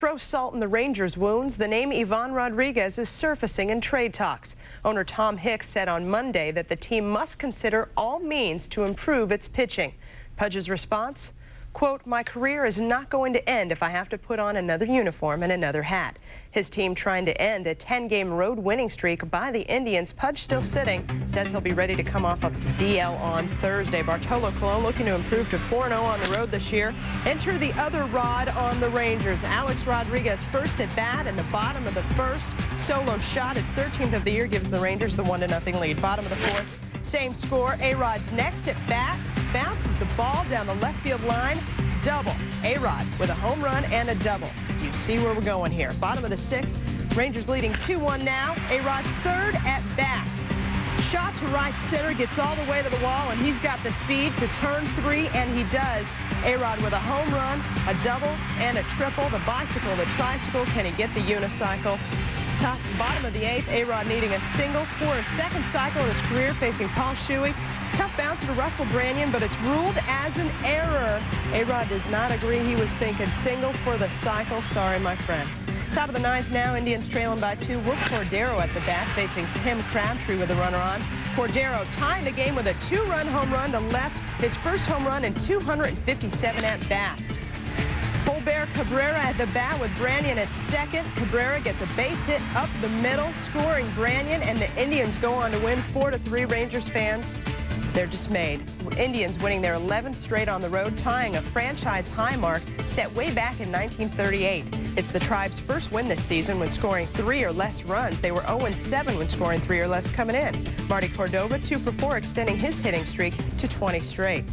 Throw salt in the Rangers' wounds. The name Ivan Rodriguez is surfacing in trade talks. Owner Tom Hicks said on Monday that the team must consider all means to improve its pitching. Pudge's response? Quote, "My career is not going to end if I have to put on another uniform and another hat." His team trying to end a 10-game road winning streak by the Indians. Pudge still sitting, says he'll be ready to come off a DL on Thursday. Bartolo Colon looking to improve to 4-0 on the road this year. Enter the other Rod on the Rangers. Alex Rodriguez first at bat in the bottom of the first. Solo shot, his 13th of the year, gives the Rangers the 1-0 lead. Bottom of the fourth, same score. A-Rod's next at bat. Bounces the ball down the left field line. Double. A-Rod with a home run and a double. Do you see where we're going here? Bottom of the sixth. Rangers leading 2-1 now. A-Rod's third at bat. Shot to right center, gets all the way to the wall, and he's got the speed to turn three, and he does. A-Rod with a home run, a double, and a triple. The bicycle, the tricycle. Can he get the unicycle? Top and bottom of the eighth, A-Rod needing a single for a second cycle in his career, facing Paul Shuey. Tough bouncer to Russell Branyan, but it's ruled as an error. A-Rod does not agree. He was thinking single for the cycle. Sorry, my friend. Top of the ninth now, Indians trailing by 2. Will Cordero at the bat, facing Tim Crabtree with a runner on. Cordero tying the game with a 2-run home run to left, his first home run in 257 at-bats. Colbert Cabrera at the bat with Branyan at second. Cabrera gets a base hit up the middle, scoring Branyan, and the Indians go on to win 4-3. Rangers fans, they're dismayed. Indians winning their 11th straight on the road, tying a franchise high mark set way back in 1938. It's the Tribe's first win this season when scoring 3 or less runs. They were 0-7 when scoring 3 or less coming in. Marty Cordova 2 for 4, extending his hitting streak to 20 straight.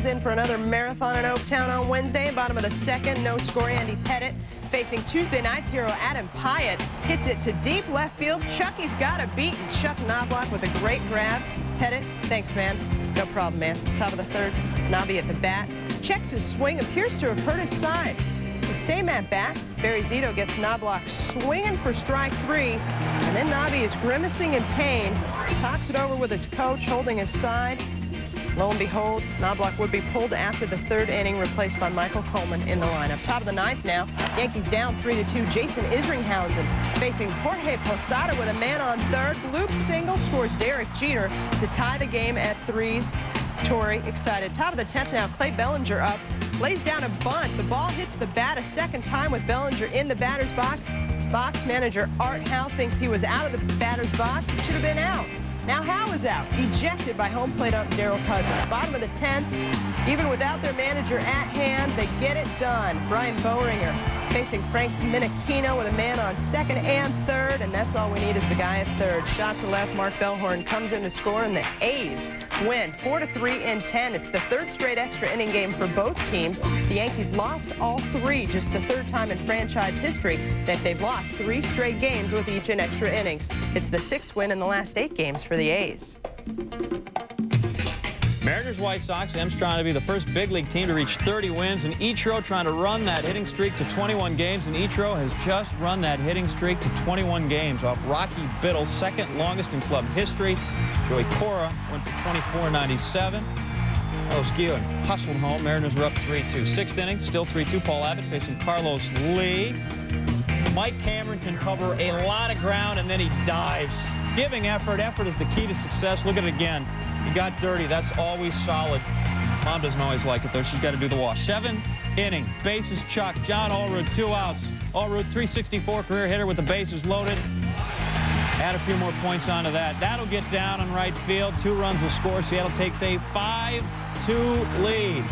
In for another marathon in Oaktown on Wednesday. Bottom of the second, no score. Andy Pettit facing Tuesday night's hero Adam Pyatt. Hits it to deep left field. Chucky's got a beat, and Chuck Knobloch with a great grab. Pettit, thanks, man. No problem, man. Top of the third, Nobby at the bat. Checks his swing, appears to have hurt his side. The same at bat, Barry Zito gets Knobloch swinging for strike 3, and then Nobby is grimacing in pain. Talks it over with his coach, holding his side. Lo and behold, Knobloch would be pulled after the third inning, replaced by Michael Coleman in the lineup. Top of the ninth now, Yankees down 3-2. Jason Isringhausen facing Jorge Posada with a man on third. Loop single, scores Derek Jeter to tie the game at 3s. Torrey excited. Top of the 10th now, Clay Bellinger up, lays down a bunt. The ball hits the bat a second time with Bellinger in the batter's box. Box manager Art Howe thinks he was out of the batter's box. It should have been out. Now Howe is out, ejected by home plate ump Darrell Cousins. Bottom of the 10th, even without their manager at hand, they get it done. Brian Boehringer facing Frank Minakino with a man on second and third, and that's all we need is the guy at third. Shot to left, Mark Bellhorn comes in to score, and the A's win 4-3 in 10. It's the third straight extra inning game for both teams. The Yankees lost all 3, just the third time in franchise history that they've lost 3 straight games with each in extra innings. It's the 6th win in the last 8 games for the A's. Mariners White Sox, M's trying to be the first big league team to reach 30 wins, and Ichiro trying to run that hitting streak to 21 games, and Ichiro has just run that hitting streak to 21 games off Rocky Biddle, second longest in club history. Joey Cora went for 24.97. Oscio hustled home. Mariners were up 3-2. 6th inning, still 3-2. Paul Abbott facing Carlos Lee. Mike Cameron can cover a lot of ground, and then he dives. Giving effort. Effort is the key to success. Look at it again. He got dirty. That's always solid. Mom doesn't always like it, though. She's got to do the wash. 7th inning. Bases chucked. John Allrood, 2 outs. Allrood, 364 career hitter with the bases loaded. Add a few more points onto that. That'll get down in right field. 2 runs will score. Seattle takes a 5-2 lead.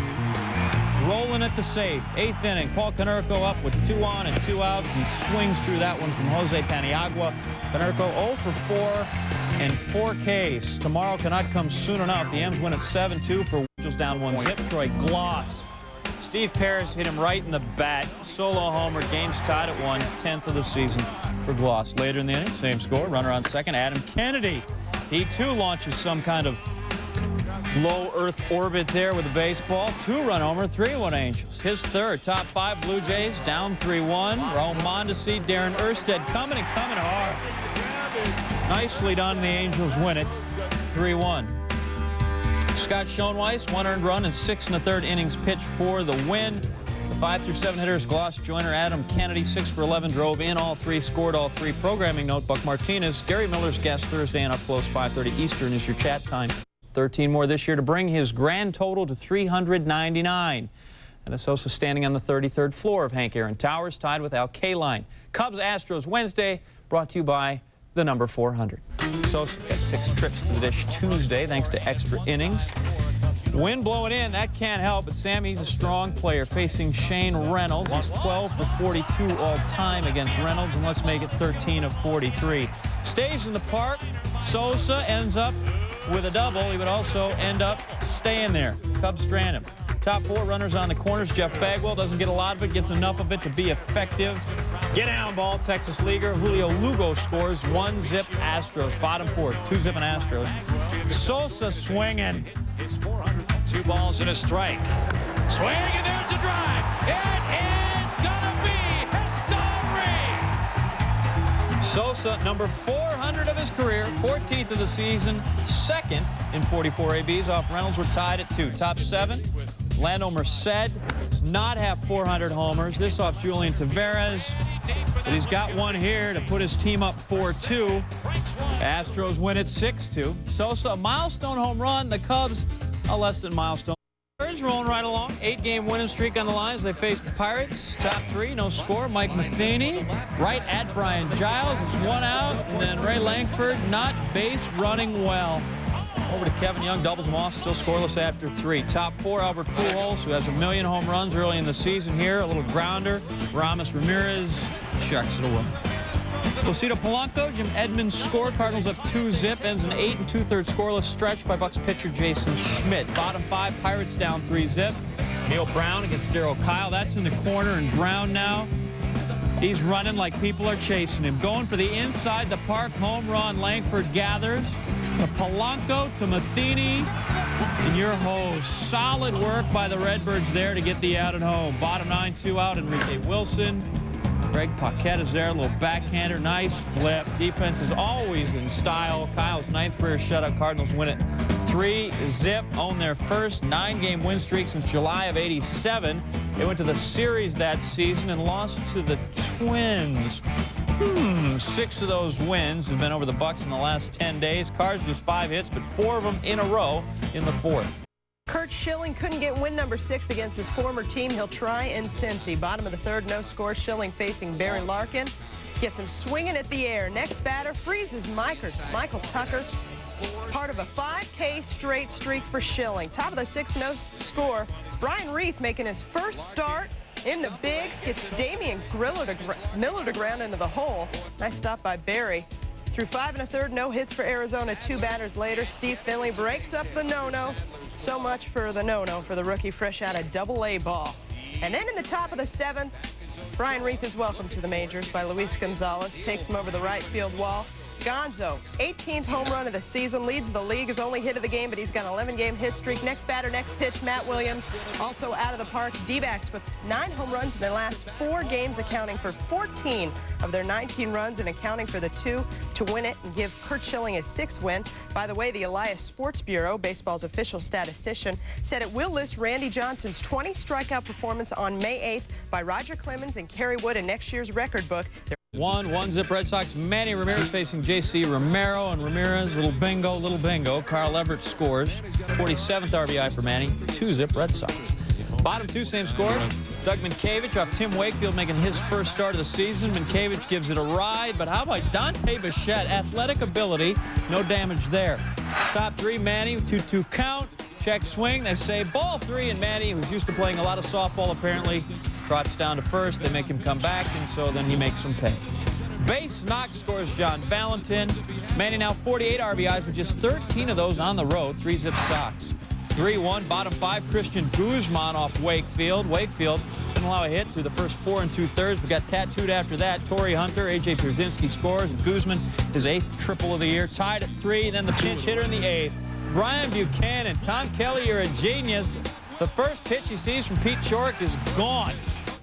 Rolling at the safe. 8th inning. Paul Konerko up with 2 on and 2 outs and swings through that one from Jose Paniagua. Konerko 0 for 4 and 4 Ks. Tomorrow cannot come soon enough. The M's win at 7-2 for Angels down 1-0. Troy Gloss. Steve Paris hit him right in the bat. Solo homer. Game's tied at 1. 10th of the season for Gloss. Later in the inning, same score. Runner on second. Adam Kennedy. He too launches some kind of low Earth orbit there with the baseball. 2-run homer, 3-1 Angels. His third. Top 5 Blue Jays down 3-1. Raul Mondesi, Darren Erstad coming and coming hard. Nicely done. The Angels win it 3-1. Scott Schoenweiss, 1 earned run and 6 1/3 innings pitched for the win. The 5 through 7 hitters, Gloss, Joyner, Adam, Kennedy, 6 for 11, drove in all 3, scored all 3. Programming note, Buck Martinez, Gary Miller's guest Thursday and Up Close, 5:30 Eastern is your chat time. 13 more this year to bring his grand total to 399. And Sosa standing on the 33rd floor of Hank Aaron Towers, tied with Al Kaline. Cubs Astros Wednesday, brought to you by the number 400. Sosa got 6 trips to the dish Tuesday thanks to extra innings. Wind blowing in, that can't help, but Sammy's a strong player facing Shane Reynolds. He's 12 for 42 all time against Reynolds, and let's make it 13 of 43. Stays in the park. Sosa ends up with a double. He would also end up staying there. Cubs strand him. Top 4 runners on the corners. Jeff Bagwell doesn't get a lot of it, gets enough of it to be effective. Get down ball, Texas leaguer. Julio Lugo scores. 1-zip Astros. Bottom 4, 2-zipping Astros. Sosa swinging. 2 balls and a strike. Swing, and there's a drive. It is gonna be history. Sosa, number 400 of his career, 14th of the season, 2nd in 44 ABs off Reynolds. We're tied at 2. Top 7, Lando Merced, not have 400 homers. This off Julian Taveras, but he's got one here to put his team up 4-2. Astros win at 6-2. Sosa, a milestone home run. The Cubs, a less than milestone. Birds rolling right along. 8-game winning streak on the lines. They face the Pirates. Top 3, no score. Mike Matheny right at Brian Giles. It's 1 out. And then Ray Langford not base running well. Over to Kevin Young, doubles him off, still scoreless after 3. Top 4, Albert Pujols, who has 1,000,000 home runs early in the season here. A little grounder. Ramos Ramirez checks it away. Placido Polanco, Jim Edmonds score. Cardinals up 2-zip. Ends an 8 2/3 scoreless stretch by Bucks pitcher Jason Schmidt. Bottom 5, Pirates down 3-zip. Neil Brown against Darryl Kyle. That's in the corner, and Brown now, he's running like people are chasing him. Going for the inside the park home run. Langford gathers to Polanco, to Matheny, and your hose. Solid work by the Redbirds there to get the out at home. Bottom 9, 2 out. Enrique Wilson. Greg Paquette is there, a little backhander, nice flip. Defense is always in style. Kyle's 9th career shutout. Cardinals win it 3-zip, own their first 9-game win streak since July of '87. They went to the series that season and lost to the Twins. 6 of those wins have been over the Bucks in the last 10 days. Cards just 5 hits, but 4 of them in a row in the 4th. Curt Schilling couldn't get win number 6 against his former team. He'll try in Cincy. Bottom of the 3rd, no score. Schilling facing Barry Larkin. Gets him swinging at the air. Next batter freezes Michael Tucker. Part of a 5K straight streak for Schilling. Top of the 6th, no score. Brian Reith making his first start in the bigs. Gets Damian Miller to ground into the hole. Nice stop by Barry. Through 5 1/3, no hits for Arizona. 2 batters later, Steve Finley breaks up the no-no. So much for the no-no for the rookie fresh out of Double-A ball. And then in the top of the 7th, Brian Reith is welcomed to the majors by Luis Gonzalez. Takes him over the right field wall. Gonzo, 18th home run of the season, leads the league, his only hit of the game, but he's got an 11-game hit streak. Next batter, next pitch, Matt Williams, also out of the park. D-backs with 9 home runs in their last 4 games, accounting for 14 of their 19 runs and accounting for the 2 to win it and give Curt Schilling his 6th win. By the way, the Elias Sports Bureau, baseball's official statistician, said it will list Randy Johnson's 20 strikeout performance on May 8th by Roger Clemens and Kerry Wood in next year's record book. 1-zip Red Sox. Manny Ramirez facing J.C. Romero, and Ramirez, little bingo. Carl Everett scores. 47th RBI for Manny. 2-zip Red Sox. Bottom 2, same score. Doug Minkiewicz off Tim Wakefield making his first start of the season. Minkiewicz gives it a ride, but how about Dante Bichette? Athletic ability, no damage there. Top 3, Manny, 2-2 count. Check swing, they say ball 3, and Manny, who's used to playing a lot of softball apparently, trots down to first. They make him come back, and so then he makes them pay. Base knock scores John Valentin. Manny now 48 RBIs, but just 13 of those on the road. 3-zip Sox. 3-1, bottom 5, Christian Guzman off Wakefield. Wakefield didn't allow a hit through the first 4 2/3, but got tattooed after that. Torrey Hunter, A.J. Pierzynski scores, and Guzman, his 8th triple of the year. Tied at 3, then the pinch hitter in the 8th. Brian Buchanan. Tom Kelly, you're a genius. The first pitch he sees from Pete Chorick is gone.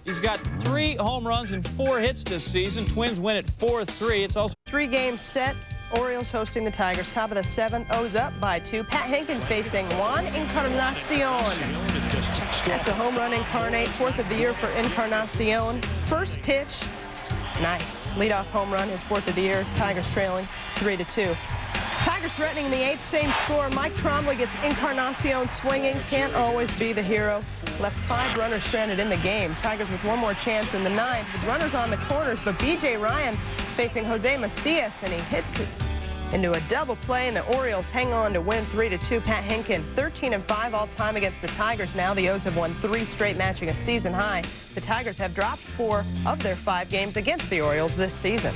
He's got 3 home runs and 4 hits this season. Twins win at 4-3. It's also 3 games set. Orioles hosting the Tigers. Top of the 7th, O's up by 2. Pat Henkin facing Juan Encarnacion. That's a home run incarnate, 4th of the year for Encarnacion. First pitch, nice. Leadoff home run, his 4th of the year. Tigers trailing 3-2. Tigers threatening in the 8th, same score. Mike Trombley gets Encarnacion swinging. Can't always be the hero. Left 5 runners stranded in the game. Tigers with one more chance in the 9th with runners on the corners, but B.J. Ryan facing Jose Macias, and he hits it into a double play, and the Orioles hang on to win 3-2. Pat Henkin, 13-5 all-time against the Tigers. Now the O's have won 3 straight, matching a season high. The Tigers have dropped 4 of their 5 games against the Orioles this season.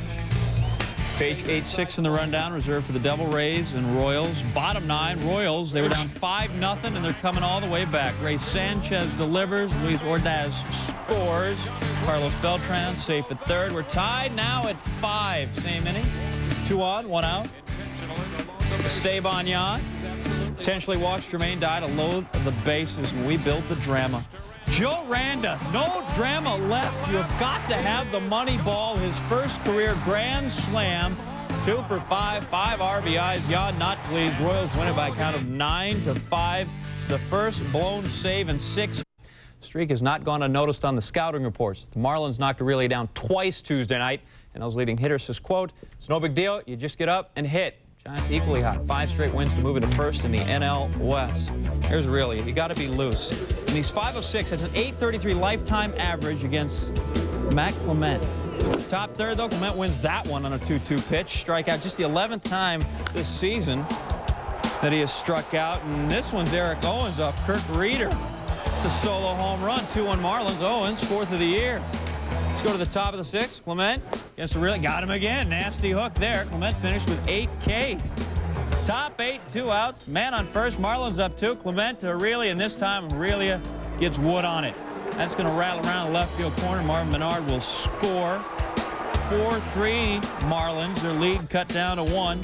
Page 8-6 in the rundown, reserved for the Devil Rays and Royals. Bottom 9, Royals, they were down 5-0, and they're coming all the way back. Ray Sanchez delivers. Luis Ordaz scores. Carlos Beltran safe at 3rd. We're tied now at 5. Same inning. 2 on, 1 out. Esteban Yan potentially walks. Jermaine Dye to load the bases, and we build the drama. Joe Randa, no drama left. You've got to have the money ball. His first career grand slam. 2 for 5, 5 RBIs. Yan not pleased. Royals win it by a count of 9-5. It's the first blown save in 6. Streak has not gone unnoticed on the scouting reports. The Marlins knocked a relay down twice Tuesday night. And those leading hitters says, quote, "It's no big deal. You just get up and hit." Giants equally hot. 5 straight wins to move into 1st in the NL West. Here's really, you got to be loose. And he's 506. That's an .833 lifetime average against Matt Clement. Top 3rd, though, Clement wins that one on a 2-2 pitch. Strikeout just the 11th time this season that he has struck out. And this one's Eric Owens off Kirk Reeder. It's a solo home run. 2-1 Marlins. Owens, 4th of the year. Let's go to the top of the 6th. Clement against the really got him again. Nasty hook there. Clement finished with 8 Ks. Top 8, 2 outs. Man on first. Marlins up 2. Clement to Aurelia, and this time Aurelia gets wood on it. That's going to rattle around the left field corner. Marvin Menard will score. 4-3 Marlins. Their lead cut down to 1.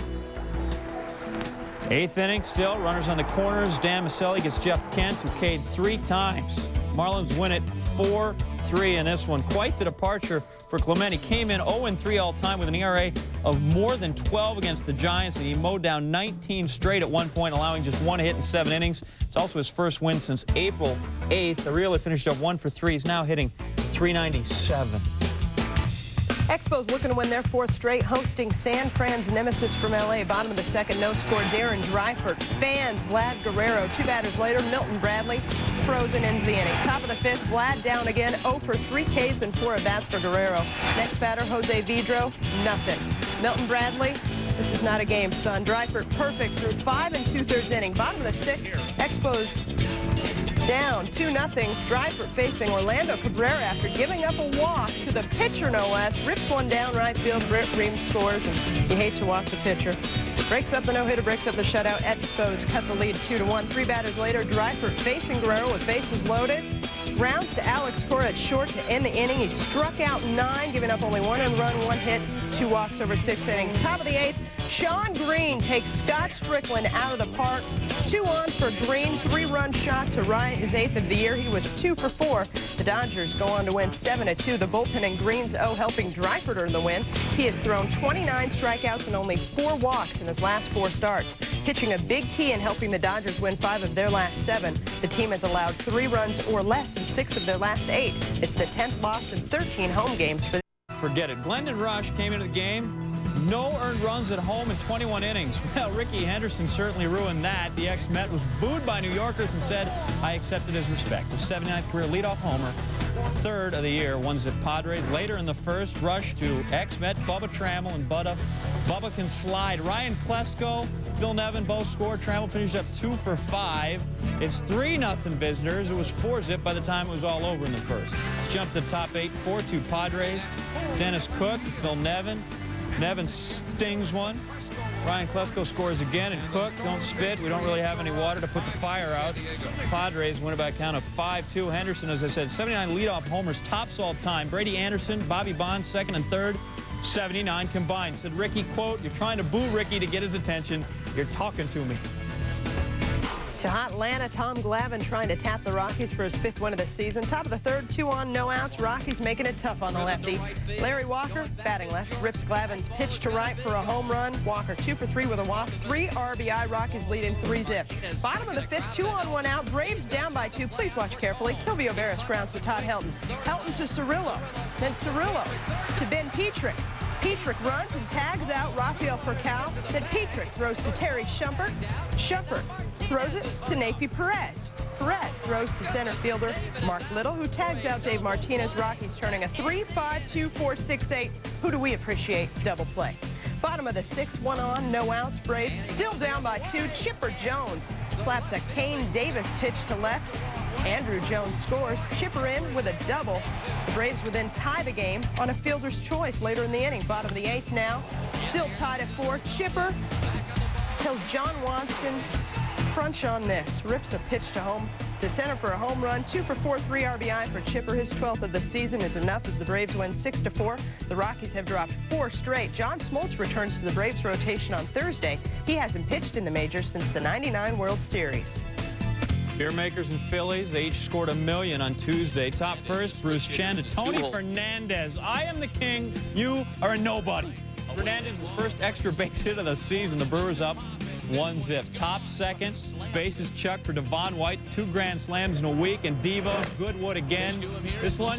8th inning still. Runners on the corners. Dan Maselli gets Jeff Kent, who K'd 3 times. Marlins win it 4-3 in this one. Quite the departure for Clement. He came in 0-3 all-time with an ERA of more than 12 against the Giants, and he mowed down 19 straight at one point, allowing just 1 hit in 7 innings. It's also his first win since April 8th. Aurelia finished up 1 for 3. He's now hitting .397. Expos looking to win their 4th straight, hosting San Fran's nemesis from L.A. Bottom of the 2nd, no score. Darren Dreifert fans Vlad Guerrero. 2 batters later, Milton Bradley frozen ends the inning. Top of the 5th, Vlad down again, 0 for 3 Ks and 4 at-bats for Guerrero. Next batter, Jose Vidro, nothing. Milton Bradley, this is not a game, son. Dreifert perfect through 5 2/3 inning. Bottom of the 6th, Expos down 2-0. Dreifert facing Orlando Cabrera after giving up a walk to the pitcher, no less. Rips one down right field. Britt Reams scores, and you hate to walk the pitcher. Breaks up the no-hitter, breaks up the shutout. Expos cut the lead 2-1. 3 batters later, Dreifert facing Guerrero with bases loaded. Grounds to Alex Cora at short to end the inning. He struck out 9, giving up only 1 earned run, 1 hit, 2 walks over 6 innings. Top of the 8th, Sean Green takes Scott Strickland out of the park. 2 on for Green, 3-run shot to Ryan, his 8th of the year. He was 2 for 4. The Dodgers go on to win 7-2. The bullpen in Green's helping Dreifert earn the win. He has thrown 29 strikeouts and only 4 walks in his last 4 starts. Pitching a big key in helping the Dodgers win 5 of their last 7. The team has allowed 3 runs or less in 6 of their last 8. It's the 10th loss in 13 home games for Forget it. Glendon Rush came into the game. No earned runs at home in 21 innings. Well, Ricky Henderson certainly ruined that. The ex-Met was booed by New Yorkers and said, "I accepted his respect." The 79th career leadoff homer, 3rd of the year, one's at Padres. Later in the 1st, Rush to ex-Met Bubba Trammell, and Bubba can slide. Ryan Klesko, Phil Nevin both scored. Trammell finished up 2 for 5. It's 3-0 visitors. It was 4-zip by the time it was all over in the 1st. Let's jump to the top 8. 4-2 Padres. Dennis Cook, Phil Nevin. Nevin stings one. Ryan Klesko scores again, and Cook, don't spit. We don't really have any water to put the fire out. Padres win it by a count of 5-2. Henderson, as I said, 79 leadoff homers, tops all time. Brady Anderson, Bobby Bonds, 2nd and 3rd, 79 combined. Said Ricky, quote, "You're trying to boo Ricky to get his attention. You're talking to me." To Atlanta, Tom Glavine trying to tap the Rockies for his 5th win of the season. Top of the 3rd, 2 on, no outs. Rockies making it tough on the lefty. Larry Walker, batting left, rips Glavine's pitch to right for a home run. Walker 2 for 3 with a walk. 3 RBI. Rockies leading 3-zip. Bottom of the 5th, 2 on, 1 out. Braves down by 2. Please watch carefully. Kilvio Barris grounds to Todd Helton. Helton to Cirillo. Then Cirillo to Ben Petrick. Petrick runs and tags out Rafael Furcal. Then Petrick throws to Terry Shumpert. Shumpert throws it to Nafi Perez. Perez throws to center fielder Mark Little, who tags out Dave Martinez. Rockies turning a 3-5-2-4-6-8. Who do we appreciate? Double play. Bottom of the 6th, 1 on, no outs. Braves still down by 2. Chipper Jones slaps a Kane Davis pitch to left. Andrew Jones scores. Chipper in with a double. The Braves would then tie the game on a fielder's choice later in the inning. Bottom of the 8th now, still tied at 4. Chipper tells John Wanston, crunch on this. Rips a pitch to home to center for a home run. 2 for 4, 3 RBI for Chipper. His 12th of the season is enough as the Braves win 6-4. The Rockies have dropped 4 straight. John Smoltz returns to the Braves rotation on Thursday. He hasn't pitched in the majors since the '99 World Series. Beer makers and Phillies, they each scored $1 million on Tuesday. Top first, Bruce Chen to Tony Fernandez. I am the king, you are a nobody. Fernandez's first extra base hit of the season. The Brewers up 1-zip. Top second, bases chucked for Devon White. 2 grand slams in a week. And Devo, Goodwood again. This one,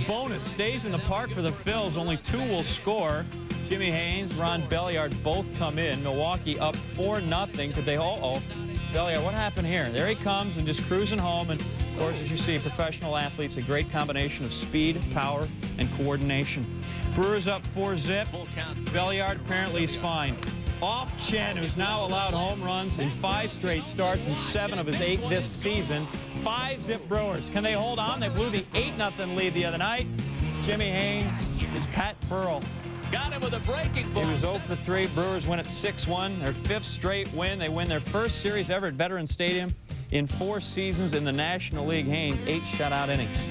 bonus, stays in the park for the Phils. Only 2 will score. Jimmy Haynes, Ron Belliard both come in. Milwaukee up 4-0. Could they? Belliard, what happened here? There he comes and just cruising home. And, of course, as you see, professional athletes, a great combination of speed, power, and coordination. Brewers up 4-zip. Belliard apparently is fine. Off Chen, who's now allowed home runs in 5 straight starts and 7 of his 8 this season. 5-zip Brewers. Can they hold on? They blew the 8-0 lead the other night. Jimmy Haynes is Pat Burrell. Got him with a breaking ball. He was 0 for 3. Brewers win at 6-1. Their 5th straight win. They win their first series ever at Veterans Stadium in 4 seasons in the National League. Haynes, 8 shutout innings.